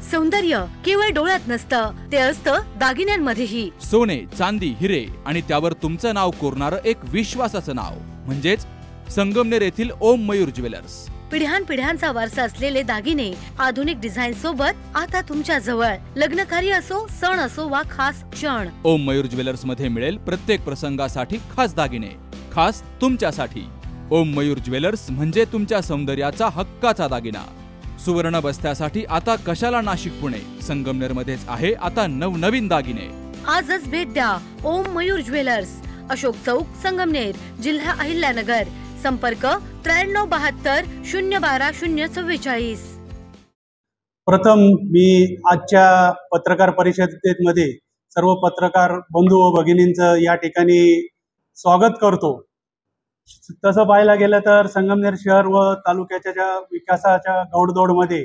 सौंदर्य केवळ डोळ्यात नसतं, ते असतं दागिन्यांमध्येही। सोने, चांदी, हिरे आणि त्यावर तुमचं नाव कोरणारं एक विश्वासाचं नाव म्हणजेच संगमनेर येथील ओम मयूर ज्वेलर्स। पिढ्यानपिढ्यांचा वारसा असलेले दागिने आधुनिक डिझाईन सोबत आता तुमच्या जवळ। लग्न कार्य असो, सण असो वा खास क्षण, ओम मयूर ज्वेलर्स मध्ये मिळेल प्रत्येक प्रसंगासाठी खास दागिने, खास तुमच्यासाठी। ओम मयूर ज्वेलर्स म्हणजे तुमच्या सौंदर्याचा हक्काचा दागिना। सुवर्ण बस्त्यासाठी आता कशाला नाशिक पुणे, संगमनेर मध्येच आहे आता नवनवीन दागिने। आजच भेट द्या ओम मयूर ज्वेलर्स, अशोक चौक, संगमनेर, जिल्हा अहिल्यानगर। संपर्क 9372 012 044। प्रथम मी आजच्या पत्रकार परिषदेमध्ये सर्व पत्रकार बंधू व भगिनींचं या ठिकाणी स्वागत करतो। तसं पाहायला गेलं तर संगमनेर शहर व तालुक्याच्या ज्या विकासाच्या गौडदौडमध्ये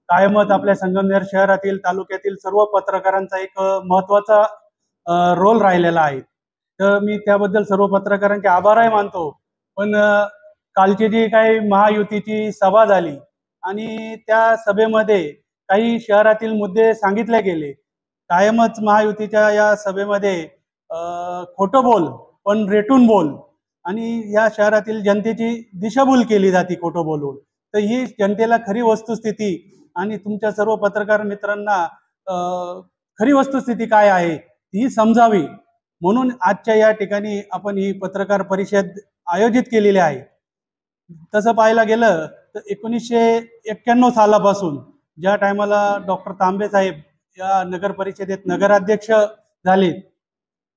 कायमच आपल्या संगमनेर शहरातील तालुक्यातील सर्व पत्रकारांचा एक महत्त्वाचा रोल राहिलेला आहे। तर मी त्याबद्दल सर्व पत्रकारांचे आभारही मानतो। पण कालची जी काही महायुतीची सभा झाली आणि त्या सभेमध्ये काही शहरातील मुद्दे सांगितले गेले। कायमच महायुतीच्या या सभेमध्ये खोटं बोल पण रेटून बोल आणि या शहरातील जनतेची दिशाभूल केली जाते खोटं बोलून। तर ही जनतेला खरी वस्तुस्थिती आणि तुमच्या सर्व पत्रकार मित्रांना खरी वस्तुस्थिती काय आहे ही समजावी म्हणून आजच्या या ठिकाणी आपण ही पत्रकार परिषद आयोजित केलेली आहे। तसं पाहायला गेलं तर 1991 सालापासून ज्या टायमाला डॉक्टर तांबे साहेब या नगर परिषदेत नगराध्यक्ष झाले,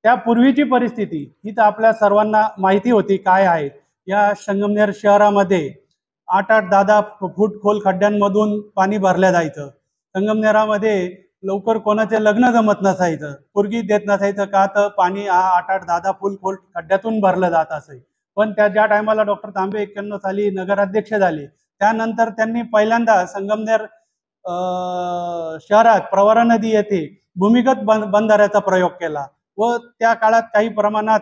त्यापूर्वीची परिस्थिती ही तर आपल्या सर्वांना माहिती होती काय आहे। या संगमनेर शहरामध्ये 8-8, 10-10 फूट खोल खड्ड्यांमधून पाणी भरल्या जायचं। संगमनेरामध्ये लवकर कोणाचे लग्न जमत नसायचं, पोरगी देत नसायचं का तर पाणी 8-8, 10-10 फूट खोल खड्ड्यातून भरलं जात असे। पण त्या ज्या टायमाला डॉक्टर तांबे 91 साली नगराध्यक्ष झाले त्यानंतर त्यांनी पहिल्यांदा संगमनेर शहरात प्रवरा नदी येथे भूमिगत बंधाऱ्याचा प्रयोग केला व त्या काळात काही प्रमाणात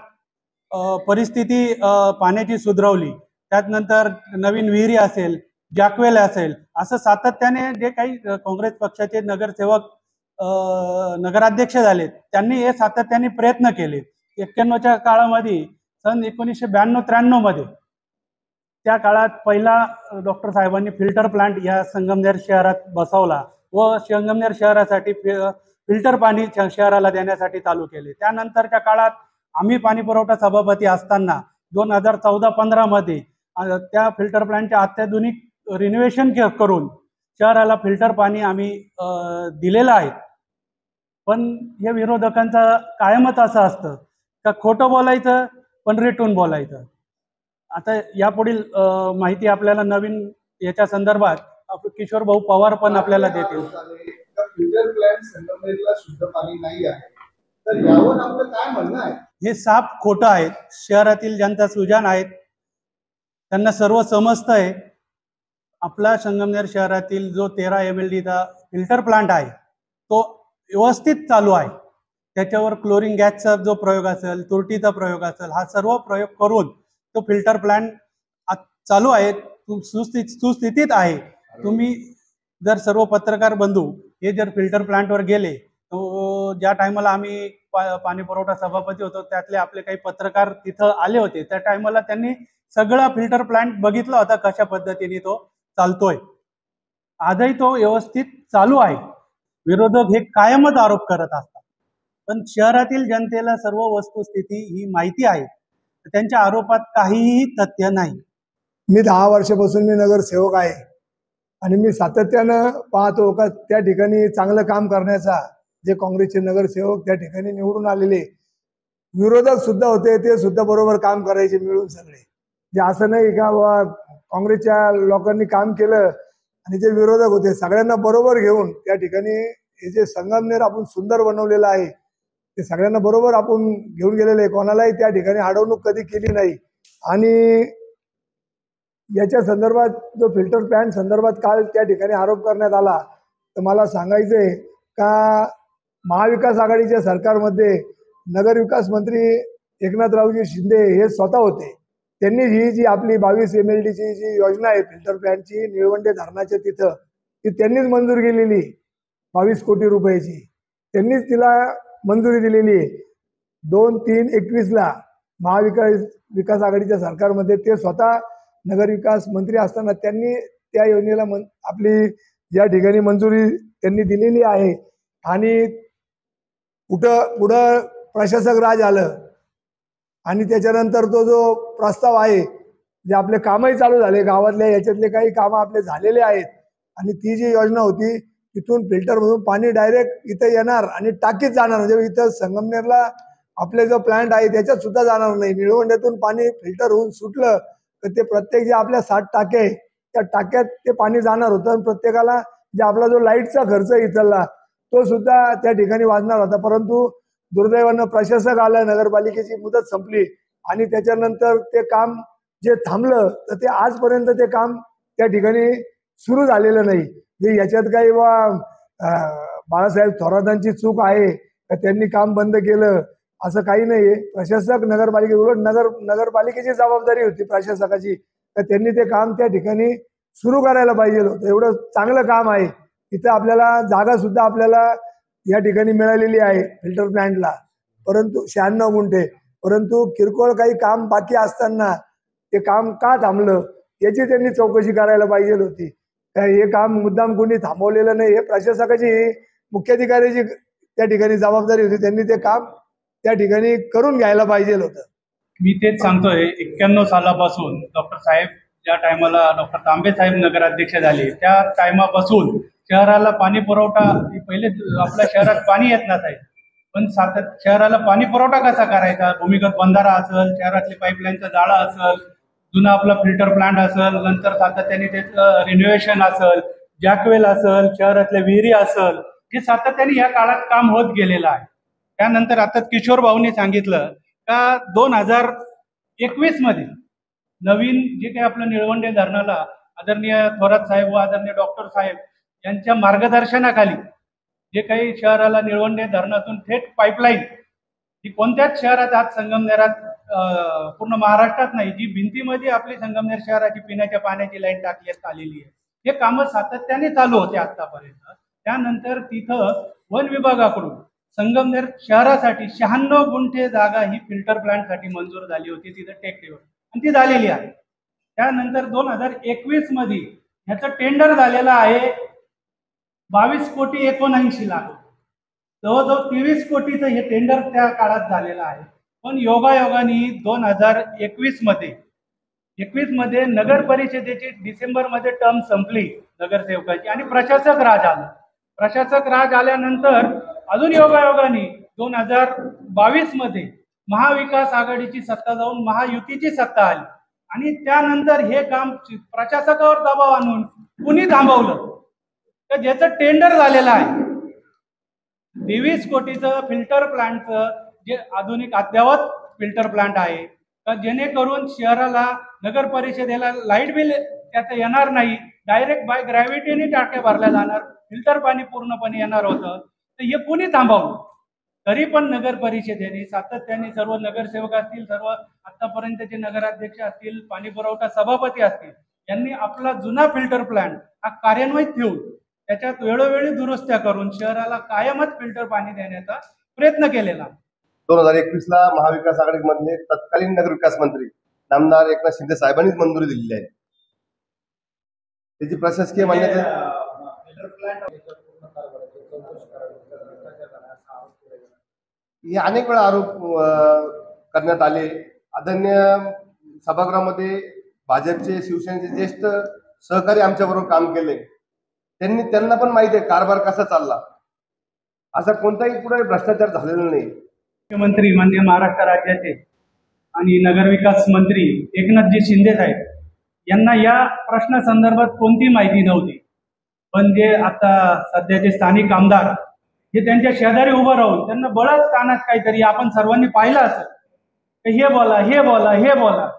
परिस्थिती पाण्याची सुधरवली। त्यानंतर नवीन विहिरी असेल, जॅकवेल असेल, असं सातत्याने जे काही काँग्रेस पक्षाचे नगरसेवक नगराध्यक्ष झाले त्यांनी हे सातत्याने प्रयत्न केले। 91च्या काळामध्ये सन 1992-93 मध्ये त्या काळात पहिला डॉक्टर साहेबांनी फिल्टर प्लांट या संगमनेर शहरात बसवला व संगमनेर शहरासाठी फिल्टर पाणी शहराला देण्यासाठी चालू केले। त्यानंतरच्या काळात आम्ही पाणी पुरवठा सभापती असताना 2014-15 मध्ये त्या फिल्टर प्लांटचे अत्याधुनिक रिनोव्हेशन करून शहराला फिल्टर पाणी आम्ही दिलेलं आहे। पण या विरोधकांचा कायमच असं असतं का खोटं बोलायचं पण रेटून बोलायचं। आता यापुढील माहिती आपल्याला नवीन याच्या संदर्भात किशोर भाऊ पवार पण आपल्याला देतील। फिल्टर प्लांट संगमनेरला शुद्ध पाणी नाही आहे, तर यावर आपलं काय म्हणणं आहे? हे साफ खोटं आहे। शहरातील जनता सुजाण आहेत, त्यांना सर्व समजतंय। आपला संगमनेर शहरातील जो 13 MLDचा फिल्टर प्लांट आहे तो व्यवस्थित चालू आहे। त्याच्यावर क्लोरीन गॅसचा जो प्रयोग असेल, तुरटीचा प्रयोग असेल, हा सर्व प्रयोग करून तो फिल्टर प्लांट चालू आहे, सुस्थितीत आहे। तुम्ही जर सर्व पत्रकार बंधू हे जर फिल्टर प्लांटवर गेले तो ज्या टायमाला आम्ही पाणी पुरवठा सभापती होतो त्यातले आपले काही पत्रकार तिथं आले होते, त्या टायमाला त्यांनी सगळा फिल्टर प्लांट बघितला होता कशा पद्धतीने तो चालतोय। आजही तो व्यवस्थित चालू आहे। विरोधक हे कायमच आरोप करत असतात, पण शहरातील जनतेला सर्व वस्तुस्थिती ही माहिती आहे। त्यांच्या आरोपात काहीही तथ्य नाही। मी 10 वर्षापासून मी नगरसेवक आहे आणि मी सातत्यानं पाहतो का त्या ठिकाणी चांगलं काम करण्याचा जे काँग्रेसचे नगरसेवक त्या ठिकाणी निवडून आलेले विरोधक सुद्धा होते, ते सुद्धा बरोबर काम करायचे मिळून सगळे। जे असं नाही का काँग्रेसच्या लोकांनी काम केलं आणि जे विरोधक होते सगळ्यांना बरोबर घेऊन त्या ठिकाणी हे जे संगमनेर आपण सुंदर बनवलेलं आहे ते सगळ्यांना बरोबर आपण घेऊन गेलेले, कोणालाही त्या ठिकाणी अडवणूक कधी केली नाही। आणि याच्या संदर्भात जो फिल्टर प्लांट संदर्भात काल त्या ठिकाणी आरोप करण्यात आला, तर मला सांगायचंय का महाविकास आघाडीच्या सरकारमध्ये नगरविकास मंत्री एकनाथरावजी शिंदे हे स्वतः होते। त्यांनी ही जी आपली 22 MLDची जी योजना आहे फिल्टर प्लांटची निळवंडे धरणाच्या तिथं ती त्यांनीच मंजूर केलेली। 22 कोटी रुपयाची त्यांनीच तिला मंजुरी दिलेली आहे. 2/3/21ला महाविकास आघाडीच्या सरकारमध्ये ते स्वतः नगरविकास मंत्री असताना त्यांनी त्या योजनेला आपली या ठिकाणी मंजुरी त्यांनी दिलेली आहे. आणि पुढं प्रशासक राज आलं आणि त्याच्यानंतर तो जो प्रस्ताव आहे, जे आपले कामही चालू झाले, गावातल्या याच्यातले काही कामं आपले झालेले आहेत. आणि ती जी योजना होती तिथून फिल्टरमधून पाणी डायरेक्ट इथं येणार आणि टाकीत जाणार. म्हणजे इथं संगमनेरला आपले जो प्लांट आहे त्याच्यात सुद्धा जाणार नाही. निळवंड्यातून पाणी फिल्टर होऊन सुटलं तर ते प्रत्येक जे आपल्या 7 टाक्या आहे त्या टाक्यात ते पाणी जाणार होतं. आणि प्रत्येकाला जे आपला जो लाईटचा खर्च इथला तो सुद्धा त्या ठिकाणी वाजणार होता. परंतु दुर्दैवानं प्रशासक आलं, नगरपालिकेची मुदत संपली आणि त्याच्यानंतर ते काम जे थांबलं तर ते आजपर्यंत ते काम त्या ठिकाणी सुरू झालेलं नाही. जे याच्यात काही बाळासाहेब थोरातांची चूक आहे का त्यांनी काम बंद केलं असं काही नाही. प्रशासक नगरपालिके उलट नगरपालिकेची जबाबदारी होती प्रशासकाची, तर त्यांनी ते काम त्या ठिकाणी सुरू करायला पाहिजे होतं. एवढं चांगलं काम आहे. इथं आपल्याला जागा सुद्धा आपल्याला या ठिकाणी मिळालेली आहे फिल्टर प्लांटला, परंतु 96 गुंठे. परंतु किरकोळ काही काम बाकी असताना ते काम का थांबलं याची त्यांनी चौकशी करायला पाहिजे होती. हे काम मुद्दाम कोणी थांबवलेलं नाही. हे प्रशासकाची मुख्याधिकाऱ्याची त्या ठिकाणी जबाबदारी होती. त्यांनी ते काम त्या ठिकाणी करून घ्यायला पाहिजे होतं. मी तेच सांगतोय, 91 सालापासून डॉक्टर साहेब ज्या टायमाला डॉक्टर तांबे साहेब नगराध्यक्ष झाले त्या टायमापासून शहराला पाणी पुरवठा, पहिले आपल्या शहरात पाणी येत नसायचं, पण शहराला पाणी पुरवठा कसा करायचा, भूमिगत बंधारा असेल, शहरातली पाईपलाईनचा जाळा असेल, जुना आपला फिल्टर प्लांट असेल, नंतर सातत्याने त्याचं रिनोव्हेशन असेल, जॅकवेल असेल, शहरातल्या विहिरी असेल, हे सातत्याने या काळात काम होत गेलेलं आहे. त्यानंतर आता किशोर भाऊंनी सांगितलं का 2021 मध्ये नवीन जे काही आपलं निळवंडे धरणाला आदरणीय थोरात साहेब व आदरणीय डॉक्टर साहेब यांच्या मार्गदर्शनाखाली जे काही शहराला निळवंडे धरणातून थेट पाईपलाईन, ही कोणत्याच शहरात आज संगमनेरात पूर्ण महाराष्ट्रात नाही, जी भिंतीमध्ये आपली संगमनेर शहराची पिण्याच्या पाण्याची लाईन टाकण्यात आलेली आहे, हे कामं सातत्याने चालू होते आतापर्यंत. त्यानंतर तिथं वन विभागाकडून संगमनेर शहरासाठी 96 गुंठे जागा ही फिल्टर प्लांटसाठी मंजूर झाली होती तिथं टेकडीवर, आणि ती झालेली आहे. त्यानंतर 2021 मध्ये ह्याचं टेंडर झालेलं आहे 22,79,00,000. जवळजवळ 23 कोटीचं हे टेंडर त्या काळात झालेलं आहे. पण योगायोगाने 2021 मध्ये नगर परिषदेची डिसेंबरमध्ये टर्म संपली नगरसेवकाची आणि प्रशासक राज आला. प्रशासक राज आल्यानंतर अजून योगायोगाने 2022 मध्ये महाविकास आघाडीची सत्ता जाऊन महायुतीची सत्ता आली आणि त्यानंतर हे काम प्रशासकावर दबाव आणून कुणी थांबवलं तर ज्याचं टेंडर झालेलं आहे 23 कोटीचं फिल्टर प्लांटचं, जे आधुनिक अद्ययावत फिल्टर प्लांट आहे, तर जेणेकरून शहराला नगर परिषदेला लाईट बिल त्याचं येणार नाही, डायरेक्ट बाय ग्रॅव्हिटीने टाक्या भरल्या जाणार, फिल्टर पाणी पूर्णपणे येणार होतं, तर हे कुणी थांबवलं. तरी पण नगर परिषदेने सातत्याने सर्व नगरसेवक असतील, सर्व आतापर्यंतचे नगराध्यक्ष असतील, पाणी पुरवठा सभापती असतील, यांनी आपला जुना फिल्टर प्लांट हा कार्यान्वित ठेवून त्याच्यात वेळोवेळी दुरुस्त्या करून शहराला कायमच फिल्टर पाणी देण्याचा प्रयत्न केलेला. 2021ला महाविकास आघाडीमधले तत्कालीन नगरविकास मंत्री नामदार एकनाथ शिंदे साहेबांनीच मंजुरी दिलेली आहे. त्याची प्रशासकीय मान्यता हे अनेक वेळा आरोप करण्यात आले. आदरणीय सभागृहामध्ये भाजपचे शिवसेनेचे ज्येष्ठ सहकारी आमच्याबरोबर काम केले, त्यांना पण माहिती आहे कारभार कसा चालला. असा कोणताही पुढे भ्रष्टाचार झालेला नाही. मुख्यमंत्री माननीय महाराष्ट्र राज्याचे आणि नगरविकास मंत्री एकनाथजी शिंदे साहेब यांना या प्रश्नासंदर्भात कोणती माहिती नव्हती, पण जे आता सध्याचे स्थानिक आमदार हे त्यांच्या शेजारी उभं राहून त्यांना बळच कानात काहीतरी आपण सर्वांनी पाहिलं असेल, हे बोला हे बोला हे बोला,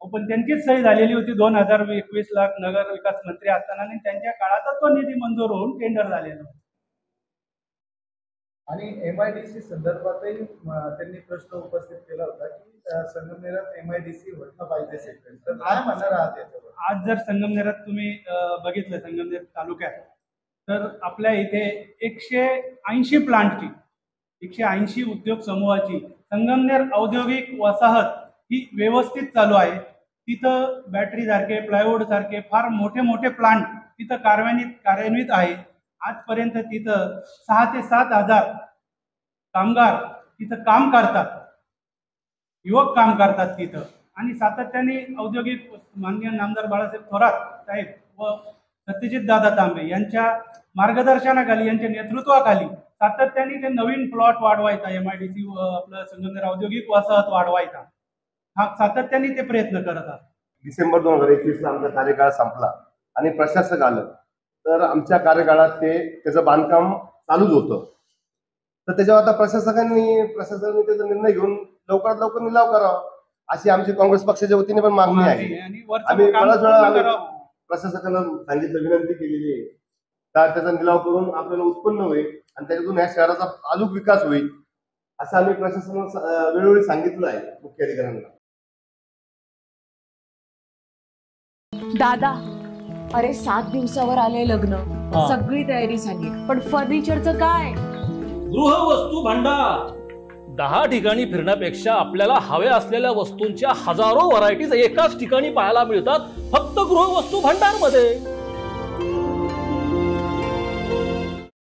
पण त्यांचीच सही झालेली होती 2021ला नगर विकास मंत्री असताना आणि त्यांच्या काळातच तो निधी मंजूर होऊन टेंडर झालेला. आणि MIDC संदर्भातही त्यांनी प्रश्न उपस्थित केला होता की संगमनेरात MIDC व्हायला पाहिजे सेक्टर, तर काय म्हणणार आहात याच्यावर? आज जर संगमनेरात तुम्ही बघितलं, संगमनेर तालुक्यात तर आपल्या इथे 180 प्लांटची 180 उद्योग समूहाची संगमनेर औद्योगिक वसाहत ही व्यवस्थित चालू आहे. तिथं बॅटरी सारखे, प्लायवूड सारखे फार मोठे मोठे प्लांट तिथं कार्यान्वित आहे. आजपर्यंत तिथं 6 ते 7 हजार कामगार तिथं काम करतात, युवक काम करतात तिथं. आणि सातत्याने औद्योगिक माननीय नामदार बाळासाहेब थोरात साहेब व सत्यजित दादा तांबे यांच्या मार्गदर्शनाखाली, यांच्या नेतृत्वाखाली सातत्याने ते नवीन प्लॉट वाढवायचा, MIDC आपलं संगमनेर औद्योगिक वसाहत वाढवायचा हा सातत्याने ते प्रयत्न करत असतात. डिसेंबर 2021 आमचा कार्यकाळ संपला आणि प्रशासक आलं, तर आमच्या कार्यकाळात त्याचं बांधकाम चालूच होतं. तर त्याच्यावर आता प्रशासकांनी त्याचा निर्णय घेऊन लवकरात लवकर निलाव करावा अशी आमची काँग्रेस पक्षाच्या वतीने पण मागणी आहे. आम्ही बऱ्याच वेळा प्रशासकांना सांगितलं, विनंती केलेली आहे, तर त्याचा निलाव करून आपल्याला उत्पन्न होईल आणि त्याच्यातून या शहराचा अजून विकास होईल असं आम्ही प्रशासनाला वेळोवेळी सांगितलं आहे मुख्याधिकाऱ्यांना. दादा, अरे 7 दिवसावर आले लग्न, सगळी तयारी झाली, पण फर्निचरचं काय? गृहवस्तू भांडार 10 ठिकाणी फिरण्यापेक्षा आपल्याला हव्या असलेल्या वस्तूंच्या हजारो व्हरायटीज एकाच ठिकाणी पाहायला मिळतात फक्त गृहवस्तू भांडार मध्ये.